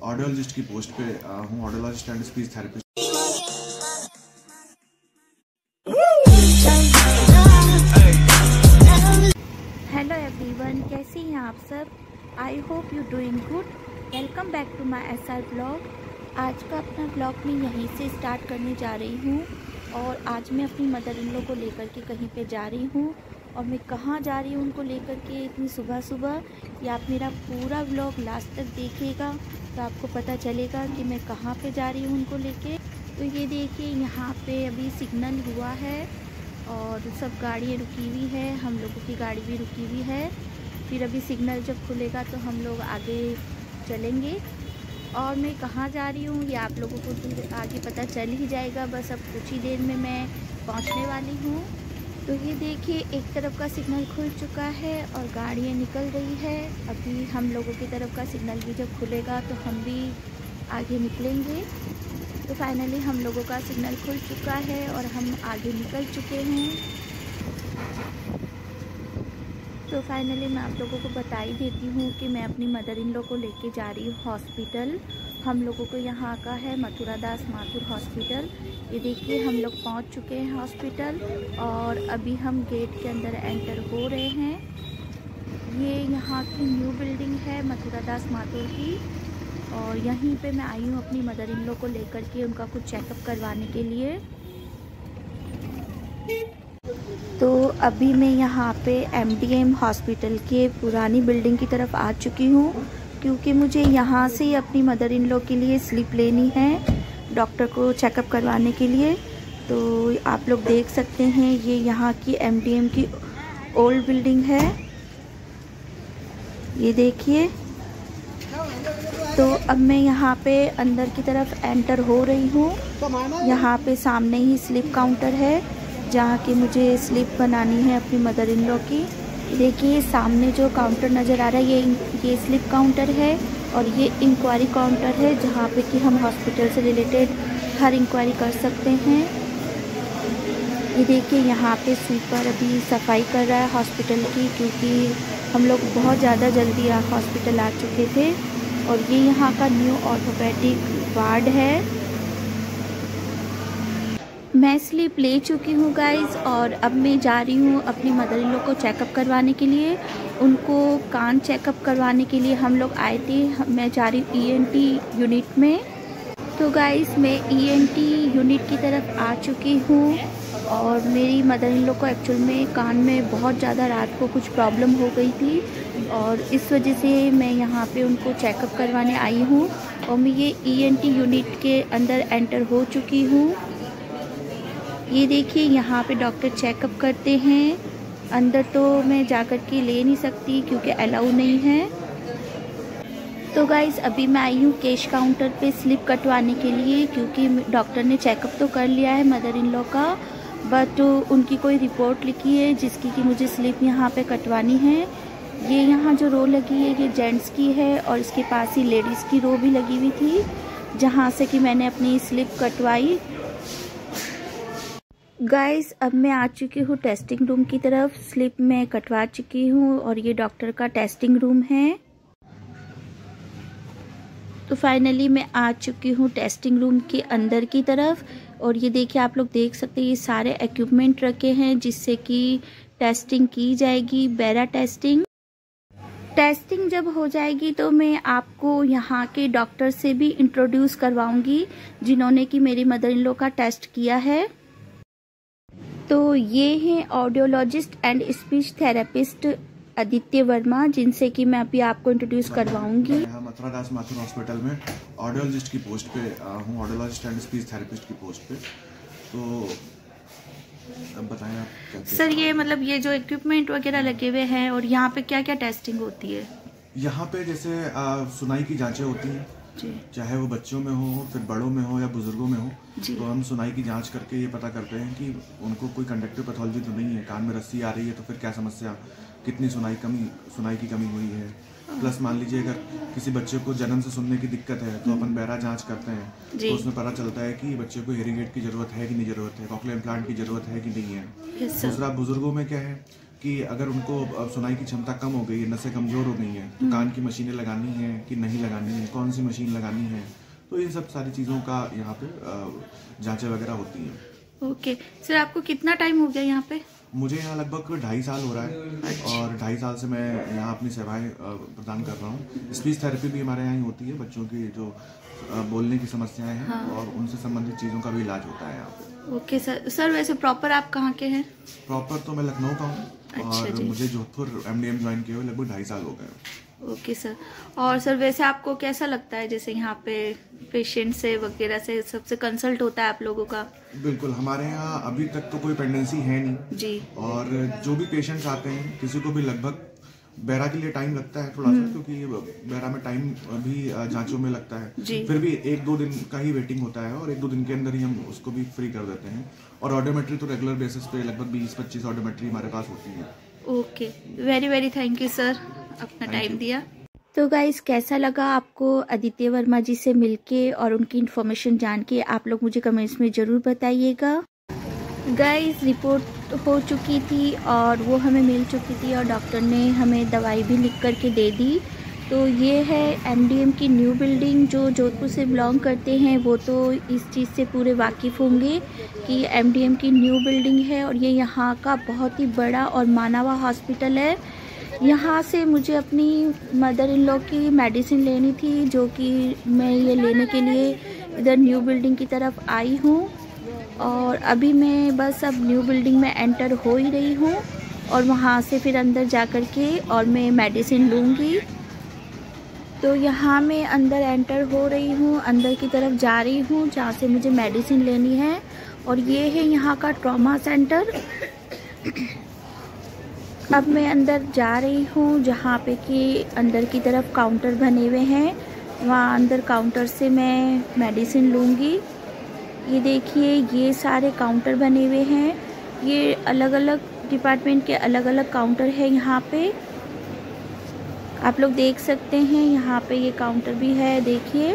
Audiologist की post पे हूँ, audiologist and speech therapist. Hello everyone, कैसे हैं आप सब? I hope you doing good. Welcome back to my SR blog. आज का अपना ब्लॉग मैं यहीं से स्टार्ट करने जा रही हूँ और आज मैं अपनी मदर इन लॉ को लेकर के कहीं पे जा रही हूँ। और मैं कहाँ जा रही हूँ उनको लेकर के इतनी सुबह सुबह, या आप मेरा पूरा ब्लॉग लास्ट तक देखिएगा तो आपको पता चलेगा कि मैं कहाँ पे जा रही हूँ उनको लेके। तो ये देखिए, यहाँ पे अभी सिग्नल हुआ है और सब गाड़ियाँ रुकी हुई है, हम लोगों की गाड़ी भी रुकी हुई है। फिर अभी सिग्नल जब खुलेगा तो हम लोग आगे चलेंगे। और मैं कहाँ जा रही हूँ ये आप लोगों को तो आगे पता चल ही जाएगा, बस अब कुछ ही देर में मैं पहुँचने वाली हूँ। तो ये देखिए, एक तरफ का सिग्नल खुल चुका है और गाड़ियाँ निकल रही है। अभी हम लोगों की तरफ का सिग्नल भी जब खुलेगा तो हम भी आगे निकलेंगे। तो फाइनली हम लोगों का सिग्नल खुल चुका है और हम आगे निकल चुके हैं। तो फाइनली मैं आप लोगों को बता ही देती हूँ कि मैं अपनी मदर इन लॉ को लेके जा रही हूँ हॉस्पिटल। हम लोगों को यहाँ का है मथुरा दास माथुर हॉस्पिटल। ये देखिए, हम लोग पहुँच चुके हैं हॉस्पिटल और अभी हम गेट के अंदर एंटर हो रहे हैं। ये यहाँ की न्यू बिल्डिंग है मथुरा दास माथुर की, और यहीं पे मैं आई हूँ अपनी मदर इन लॉ को लेकर के उनका कुछ चेकअप करवाने के लिए। तो अभी मैं यहाँ पे एमडीएम हॉस्पिटल के पुरानी बिल्डिंग की तरफ आ चुकी हूँ, क्योंकि मुझे यहाँ से ही अपनी मदर इन लॉ के लिए स्लिप लेनी है डॉक्टर को चेकअप करवाने के लिए। तो आप लोग देख सकते हैं, ये यहाँ की एमडीएम की ओल्ड बिल्डिंग है, ये देखिए। तो अब मैं यहाँ पे अंदर की तरफ एंटर हो रही हूँ। यहाँ पे सामने ही स्लिप काउंटर है जहाँ की मुझे स्लिप बनानी है अपनी मदर इन लॉ की। देखिए, सामने जो काउंटर नज़र आ रहा है ये स्लिप काउंटर है और ये इंक्वायरी काउंटर है जहाँ पे कि हम हॉस्पिटल से रिलेटेड हर इंक्वायरी कर सकते हैं। ये देखिए, यहाँ पे स्वीपर अभी सफाई कर रहा है हॉस्पिटल की, क्योंकि हम लोग बहुत ज़्यादा जल्दी हॉस्पिटल आ चुके थे। और ये यहाँ का न्यू ऑर्थोपेडिक वार्ड है। मैं स्लिप ले चुकी हूँ गाइज, और अब मैं जा रही हूँ अपनी मदर इन लॉ को चेकअप करवाने के लिए। उनको कान चेकअप करवाने के लिए हम लोग आए थे। मैं जा रही हूँ ईएनटी यूनिट में। तो गाइज, मैं ईएनटी यूनिट की तरफ आ चुकी हूँ और मेरी मदर इन लॉ को एक्चुअल में कान में बहुत ज़्यादा रात को कुछ प्रॉब्लम हो गई थी, और इस वजह से मैं यहाँ पे उनको चेकअप करवाने आई हूँ। और मैं ये ईएनटी यूनिट के अंदर एंटर हो चुकी हूँ। ये देखिए, यहाँ पे डॉक्टर चेकअप करते हैं। अंदर तो मैं जाकर के ले नहीं सकती क्योंकि अलाउ नहीं है। तो गाइज़, अभी मैं आई हूँ कैश काउंटर पे स्लिप कटवाने के लिए, क्योंकि डॉक्टर ने चेकअप तो कर लिया है मदर इन लॉ का, बट उनकी कोई रिपोर्ट लिखी है जिसकी कि मुझे स्लिप यहाँ पे कटवानी है। ये यहाँ जो रो लगी है ये जेंट्स की है और इसके पास ही लेडीज़ की रो भी लगी हुई थी, जहाँ से कि मैंने अपनी स्लिप कटवाई। गाइस, अब मैं आ चुकी हूँ टेस्टिंग रूम की तरफ। स्लिप मैं कटवा चुकी हूँ और ये डॉक्टर का टेस्टिंग रूम है। तो फाइनली मैं आ चुकी हूँ टेस्टिंग रूम के अंदर की तरफ, और ये देखिए, आप लोग देख सकते हैं ये सारे इक्विपमेंट रखे हैं जिससे कि टेस्टिंग की जाएगी। बेरा टेस्टिंग जब हो जाएगी तो मैं आपको यहाँ के डॉक्टर से भी इंट्रोड्यूस करवाऊंगी जिन्होंने कि मेरी मदर इन लॉ का टेस्ट किया है। तो ये हैं audiologist and speech therapist Aditya Verma, जिनसे कि मैं अभी आपको इंट्रोड्यूस करवाऊंगी। मथुरा दास माथुर हॉस्पिटल में ऑडियोलॉजिस्ट की पोस्ट पे हूँ, ऑडियोलॉजिस्ट एंड स्पीच थेरेपिस्ट की पोस्ट पे। तो अब बताएं आप क्या। सर, ये मतलब ये जो इक्विपमेंट वगैरह लगे हुए हैं और यहाँ पे क्या क्या टेस्टिंग होती है? यहाँ पे जैसे सुनाई की जांचें होती हैं, चाहे वो बच्चों में हो, फिर बड़ों में हो या बुजुर्गों में हो। तो हम सुनाई की जांच करके ये पता करते हैं कि उनको कोई कंडक्टिव पैथोलॉजी तो नहीं है, कान में रस्सी आ रही है तो फिर क्या समस्या, कितनी सुनाई की कमी हुई है। प्लस मान लीजिए अगर किसी बच्चे को जन्म से सुनने की दिक्कत है तो अपन बहरा जांच करते हैं, तो उसमें पता चलता है कि बच्चे को हेयरिंग एड की जरूरत है कि नहीं जरूरत है, कॉक्लियर इम्प्लांट की जरूरत है कि नहीं है। दूसरा, बुजुर्गों में क्या है कि अगर उनको सुनाई की क्षमता कम हो गई है, नसें कमज़ोर हो गई हैं, तो कान की मशीनें लगानी है कि नहीं लगानी है, कौन सी मशीन लगानी है, तो इन सब सारी चीज़ों का यहाँ पे जांचें वगैरह होती हैं। ओके सर, आपको कितना टाइम हो गया यहाँ पे? मुझे यहाँ लगभग 2.5 साल हो रहा है। अच्छा। और 2.5 साल से मैं यहाँ अपनी सेवाएं प्रदान कर रहा हूँ। स्पीच थेरेपी भी हमारे यहाँ ही होती है, बच्चों की जो बोलने की समस्याएं हैं। हाँ। और उनसे संबंधित चीज़ों का भी इलाज होता है यहाँ पे। Okay sir. सर वैसे प्रॉपर आप कहाँ के हैं? प्रॉपर तो मैं लखनऊ का हूँ। अच्छा, और मुझे जोधपुर MDM ज्वाइन किए हुए लगभग 2.5 साल हो गए। Okay sir. और सर वैसे आपको कैसा लगता है, जैसे यहाँ पे पेशेंट से वगैरह से सबसे कंसल्ट होता है आप लोगों का? बिल्कुल, हमारे यहाँ अभी तक तो कोई पेंडेंसी है नहीं जी। और जो भी पेशेंट्स आते हैं, किसी को भी लगभग बैरा के लिए टाइम लगता है थोड़ा सा, क्योंकि बैरा में टाइम भी जांचों में लगता है जी। फिर भी 1-2 दिन का ही वेटिंग होता है और 1-2 दिन के अंदर ही हम उसको भी फ्री कर देते हैं। और ऑडियोमेट्री तो रेगुलर बेसिस पे लगभग 20-25 ऑडियोमेट्री हमारे पास होती है। Okay, very thank you sir, अपना टाइम दिया। तो गाइस, कैसा लगा आपको आदित्य वर्मा जी से मिलके और उनकी इन्फॉर्मेशन जान के? आप लोग मुझे कमेंट्स में ज़रूर बताइएगा। गाइस, रिपोर्ट हो चुकी थी और वो हमें मिल चुकी थी और डॉक्टर ने हमें दवाई भी लिख करके दे दी। तो ये है MDM की न्यू बिल्डिंग। जो जोधपुर से बिलोंग करते हैं वो तो इस चीज़ से पूरे वाकिफ़ होंगे कि MDM की न्यू बिल्डिंग है और ये यहाँ का बहुत ही बड़ा और माना हुआ हॉस्पिटल है। यहाँ से मुझे अपनी मदर इन लॉ की मेडिसिन लेनी थी, जो कि मैं ये लेने के लिए इधर न्यू बिल्डिंग की तरफ आई हूँ। और अभी मैं बस अब न्यू बिल्डिंग में एंटर हो ही रही हूँ और वहाँ से फिर अंदर जा कर के और मैं मेडिसिन लूँगी। तो यहाँ मैं अंदर एंटर हो रही हूँ, अंदर की तरफ जा रही हूँ जहाँ से मुझे मेडिसिन लेनी है। और ये है यहाँ का ट्रॉमा सेंटर। अब मैं अंदर जा रही हूँ जहाँ पे कि अंदर की तरफ काउंटर बने हुए हैं, वहाँ अंदर काउंटर से मैं मेडिसिन लूँगी। ये देखिए, ये सारे काउंटर बने हुए हैं। ये अलग अलग डिपार्टमेंट के अलग अलग काउंटर है यहाँ पे, आप लोग देख सकते हैं। यहाँ पे ये काउंटर भी है, देखिए।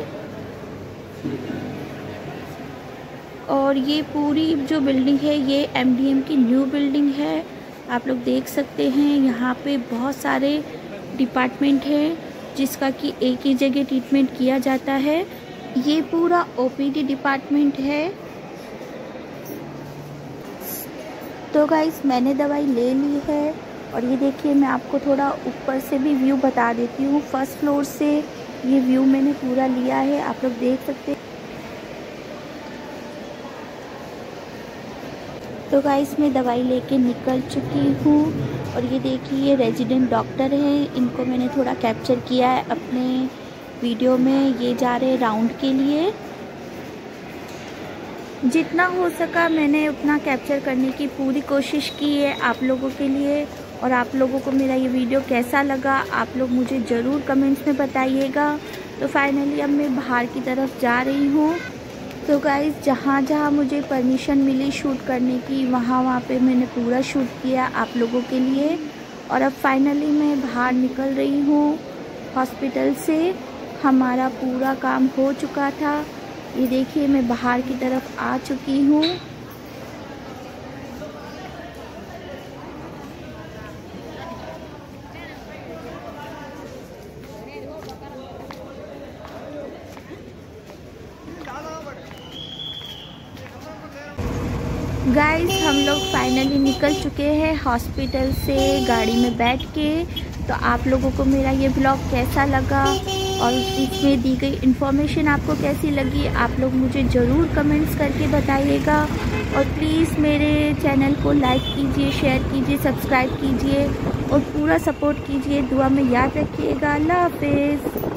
और ये पूरी जो बिल्डिंग है ये MDM की न्यू बिल्डिंग है, आप लोग देख सकते हैं। यहाँ पे बहुत सारे डिपार्टमेंट हैं जिसका कि एक ही जगह ट्रीटमेंट किया जाता है। ये पूरा OPD डिपार्टमेंट है। तो गाइस, मैंने दवाई ले ली है और ये देखिए, मैं आपको थोड़ा ऊपर से भी व्यू बता देती हूँ। फर्स्ट फ्लोर से ये व्यू मैंने पूरा लिया है, आप लोग देख सकते हैं। तो गाइस, मैं दवाई लेके निकल चुकी हूँ और ये देखिए, ये रेजिडेंट डॉक्टर हैं, इनको मैंने थोड़ा कैप्चर किया है अपने वीडियो में। ये जा रहे राउंड के लिए, जितना हो सका मैंने उतना कैप्चर करने की पूरी कोशिश की है आप लोगों के लिए। और आप लोगों को मेरा ये वीडियो कैसा लगा, आप लोग मुझे ज़रूर कमेंट्स में बताइएगा। तो फाइनली अब मैं बाहर की तरफ जा रही हूँ। तो गाइस, जहाँ जहाँ मुझे परमिशन मिली शूट करने की, वहाँ पे मैंने पूरा शूट किया आप लोगों के लिए। और अब फाइनली मैं बाहर निकल रही हूँ हॉस्पिटल से। हमारा पूरा काम हो चुका था। ये देखिए, मैं बाहर की तरफ आ चुकी हूँ। गाइस, हम लोग फाइनली निकल चुके हैं हॉस्पिटल से गाड़ी में बैठ के। तो आप लोगों को मेरा ये ब्लॉग कैसा लगा और इसमें दी गई इन्फॉर्मेशन आपको कैसी लगी, आप लोग मुझे ज़रूर कमेंट्स करके बताइएगा। और प्लीज़ मेरे चैनल को लाइक कीजिए, शेयर कीजिए, सब्सक्राइब कीजिए और पूरा सपोर्ट कीजिए। दुआ में याद रखिएगा। अल्लाह हाफिज़।